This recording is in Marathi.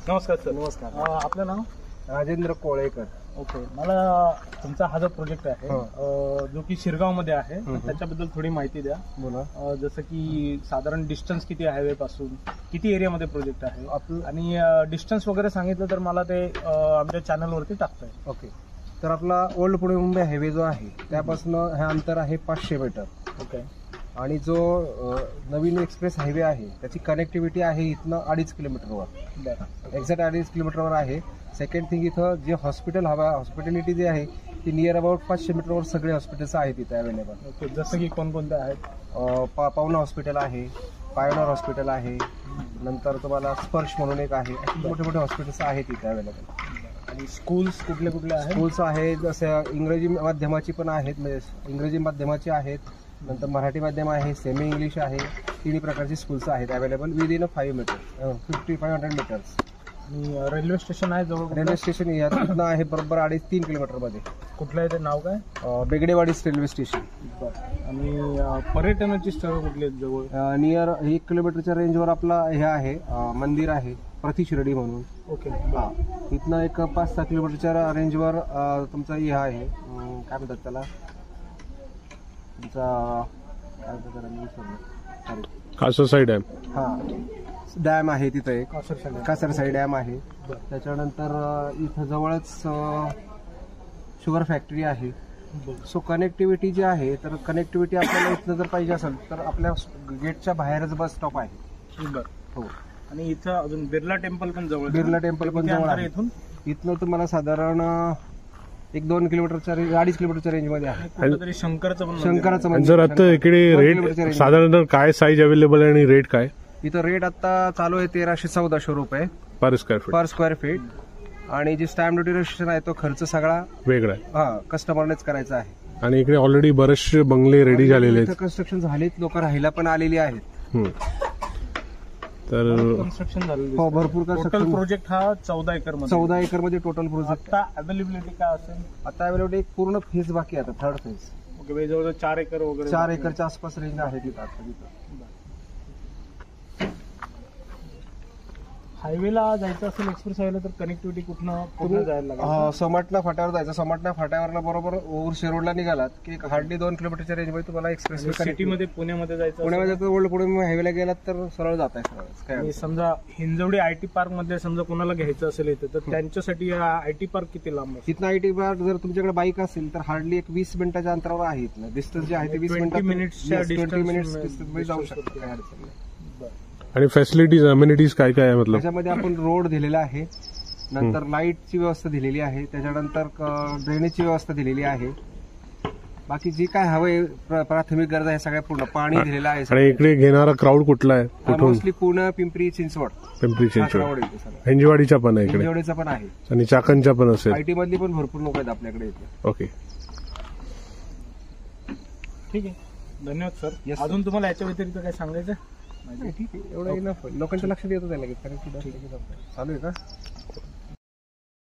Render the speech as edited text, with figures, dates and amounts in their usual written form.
नमस्कार सर. नमस्कार. आपलं नाव? राजेंद्र कोळेकर. ओके. मला तुमचा हा जो प्रोजेक्ट आहे जो की शिरगावमध्ये आहे त्याच्याबद्दल थोडी माहिती द्या. बोला. जसं की साधारण डिस्टन्स किती आहे हायवे पासून, किती एरियामध्ये प्रोजेक्ट आहे आणि डिस्टन्स वगैरे सांगितलं तर मला ते आमच्या चॅनलवरती टाकता येईल. ओके. तर आपला ओल्ड पुणे मुंबई हायवे जो आहे त्यापासून हे अंतर आहे 500 मीटर. ओके. आणि जो नवीन एक्सप्रेस हायवे आहे त्याची कनेक्टिव्हिटी आहे इथनं 2.5 किलोमीटरवर. एक्झॅक्ट 2.5 किलोमीटरवर आहे. सेकंड थिंग, इथं जे हॉस्पिटल हॉस्पिटॅलिटी जे आहे ती नियर अबाउट 500 मीटरवर सगळे हॉस्पिटल्स आहेत इथे अवेलेबल. ओके. जसं की कोणकोणते आहेत? पावना हॉस्पिटल आहे, पायोनर हॉस्पिटल आहे, नंतर तुम्हाला स्पर्श म्हणून एक आहे. मोठे मोठे हॉस्पिटल्स आहेत इथे अवेलेबल. आणि स्कूल्स कुठले कुठले आहेत? स्कूल्स आहेत जसं इंग्रजी माध्यमाची पण आहेत, म्हणजे इंग्रजी माध्यमाची आहेत, नंतर मराठी माध्यम आहे, सेमी इंग्लिश आहे. तिन्ही प्रकारची स्कूल्स आहेत अवेलेबल विदिन 500 मीटर्स. आणि रेल्वे स्टेशन आहे जवळ? रेल्वे स्टेशन यातनं आहे बरोबर 2.5-3 किलोमीटरमध्ये. कुठलं आहे ते नाव काय? Begdewadi railway station. आणि पर्यटनाची स्थळं कुठली आहेत जवळ? नियर 1 किलोमीटरच्या रेंजवर आपला हे आहे मंदिर आहे प्रति शिर्डी म्हणून. ओके. हा, इथनं एक 5-6 किलोमीटरच्या रेंजवर तुमचं हे आहे, काय म्हणतात त्याला, तुमचा कासरसाई डॅम. हा, डॅम आहे तिथं एक कासरसाई डॅम आहे. बरं. त्याच्यानंतर इथं जवळच शुगर फॅक्टरी आहे. सो कनेक्टिव्हिटी जी आहे, तर कनेक्टिव्हिटी आपल्याला इथनं जर पाहिजे असेल तर आपल्या गेटच्या बाहेरच बस स्टॉप आहे. बरं. हो. आणि इथं अजून बिर्ला टेम्पल पण जवळ? बिर्ला टेम्पल पण जवळ आहे. इथनं तुम्हाला साधारण 1-2 किलोमीटरच्या 2.5 किलोमीटरच्या रेंजमध्ये आहे. कुठेतरी शंकराचं मंदिर. जर आता इकडे रेट साधारण काय साईज अवेलेबल आहे आणि रेट काय? इथं रेट आता चालू आहे 1300-1400 रुपये पर स्क्वेअर फीट. आणि जे स्टॅम्प ड्युटी रजिस्ट्रेशन आहे तो खर्च सगळा वेगळा आहे. हा, कस्टमरनेच करायचा आहे. आणि इकडे ऑलरेडी बरेचसे बंगले रेडी झालेले आहेत. कन्स्ट्रक्शन झालेत, लोक राहायला पण आलेली आहेत. तर कन्स्ट्रक्शन झालेलं हो, भरपूर टोटल प्रोजेक्ट हा 14 एकर मध्ये. 14 एकर मध्ये टोटल प्रोजेक्ट. आता अवेलेबिलिटी काय असेल? आता अवेलेबिलिटी एक पूर्ण फेज बाकी आहे, आता 3rd फेज. ओके. जवळ 4 एकर वगैरे? 4 एकरच्या आसपास रेंज आहे तिथं आता. हायवेला जायचं असेल, एक्सप्रेस हायवेला, तर कनेक्टिव्हिटी कुठनं जायला लागेल? समटना फाट्यावर जायचं. समटना फाट्यावरला बरोबर ओरशे रोडला निघालात की हार्डली 2 किलोमीटरच्या रेंजमध्ये तुम्हाला एक्सप्रेस सिटीमध्ये पुण्यामध्ये जायचं? पुण्यामध्ये ओल्ड पुणे हायवेला गेलात तर सरळ जात आहे. आणि समजा हिंजवडी आयटी पार्क मध्ये समजा कोणाला घ्यायचं असेल इथे, तर त्यांच्यासाठी आयटी पार्क किती लांब आहे? इथनं आयटी पार्क जर तुमच्याकडे बाईक असेल तर हार्डली एक 20 मिनिटाच्या अंतरावर आहे. इथलं डिस्टन्स जे आहे ते 20 मिनिट्सच्या 20 मिनिट्स जाऊ शकतो. काय अडचण नाही. आणि फॅसिलिटीज अम्युनिटीज काय काय आहे? मतलब त्याच्यामध्ये आपण रोड दिलेला आहे, नंतर लाईटची व्यवस्था दिलेली आहे, त्याच्यानंतर ड्रेनेजची व्यवस्था दिलेली आहे. बाकी जे काय हवंय प्राथमिक गरजा आहे सगळ्या पूर्ण. पाणी दिलेलं आहे. आणि इकडे घेणारा क्राऊड कुठला आहे? मोस्टली पुणे, पिंपरी चिंचवड. हिंजवाडीचा पण आहे इकडे? हिंजवडीचा पण आहे आणि चाकणचा पण असेल. आयटी मधली पण भरपूर लोक आहेत आपल्याकडे इथे. ओके, ठीक आहे. धन्यवाद सर. अजून तुम्हाला याच्या व्यतिरिक्त काय सांगायचं? ठीक आहे, एवढं इनफ. लोकांच्या लक्षात येतं त्याला चालू आहे का?